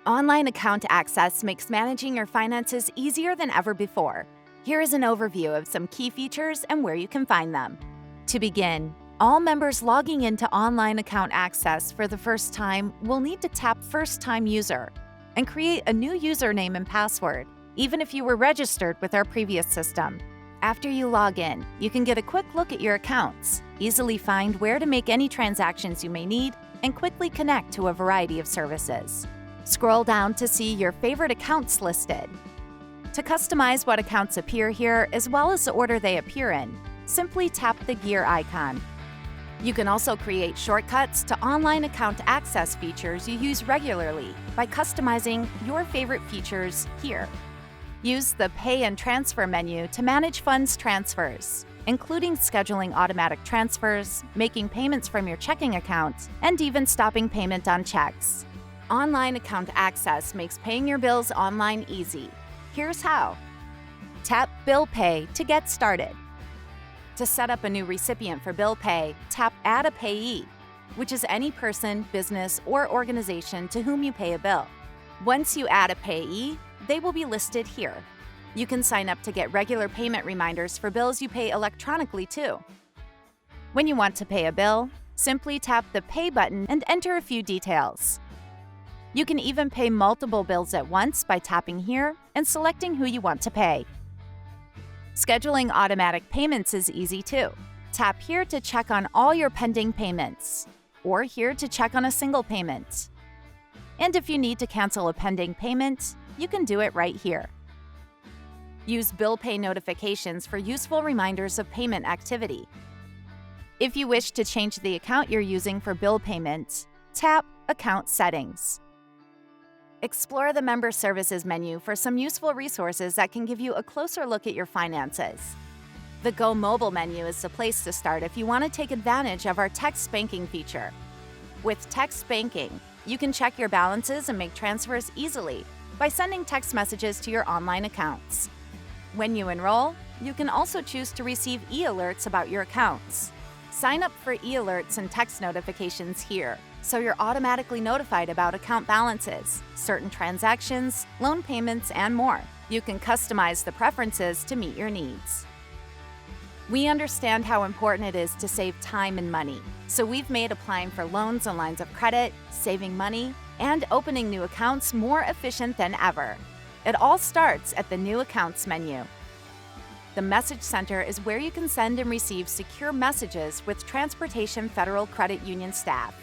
Online account access makes managing your finances easier than ever before. Here is an overview of some key features and where you can find them. To begin, all members logging into online account access for the first time will need to tap First Time User and create a new username and password, even if you were registered with our previous system. After you log in, you can get a quick look at your accounts, easily find where to make any transactions you may need, and quickly connect to a variety of services. Scroll down to see your favorite accounts listed. To customize what accounts appear here, as well as the order they appear in, simply tap the gear icon. You can also create shortcuts to online account access features you use regularly by customizing your favorite features here. Use the Pay and Transfer menu to manage funds transfers, including scheduling automatic transfers, making payments from your checking account, and even stopping payment on checks. Online account access makes paying your bills online easy. Here's how. Tap Bill Pay to get started. To set up a new recipient for bill pay, tap Add a Payee, which is any person, business, or organization to whom you pay a bill. Once you add a payee, they will be listed here. You can sign up to get regular payment reminders for bills you pay electronically too. When you want to pay a bill, simply tap the Pay button and enter a few details. You can even pay multiple bills at once by tapping here and selecting who you want to pay. Scheduling automatic payments is easy too. Tap here to check on all your pending payments, or here to check on a single payment. And if you need to cancel a pending payment, you can do it right here. Use bill pay notifications for useful reminders of payment activity. If you wish to change the account you're using for bill payments, tap Account Settings. Explore the Member Services menu for some useful resources that can give you a closer look at your finances. The Go Mobile menu is the place to start if you want to take advantage of our text banking feature. With text banking, you can check your balances and make transfers easily by sending text messages to your online accounts. When you enroll, you can also choose to receive e-alerts about your accounts. Sign up for e-alerts and text notifications here, so you're automatically notified about account balances, certain transactions, loan payments, and more. You can customize the preferences to meet your needs. We understand how important it is to save time and money, so we've made applying for loans and lines of credit, saving money, and opening new accounts more efficient than ever. It all starts at the New Accounts menu. The Message Center is where you can send and receive secure messages with Transportation Federal Credit Union staff.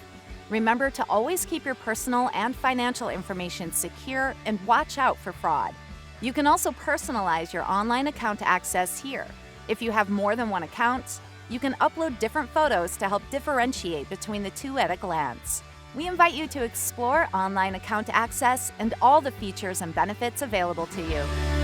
Remember to always keep your personal and financial information secure and watch out for fraud. You can also personalize your online account access here. If you have more than one account, you can upload different photos to help differentiate between the two at a glance. We invite you to explore online account access and all the features and benefits available to you.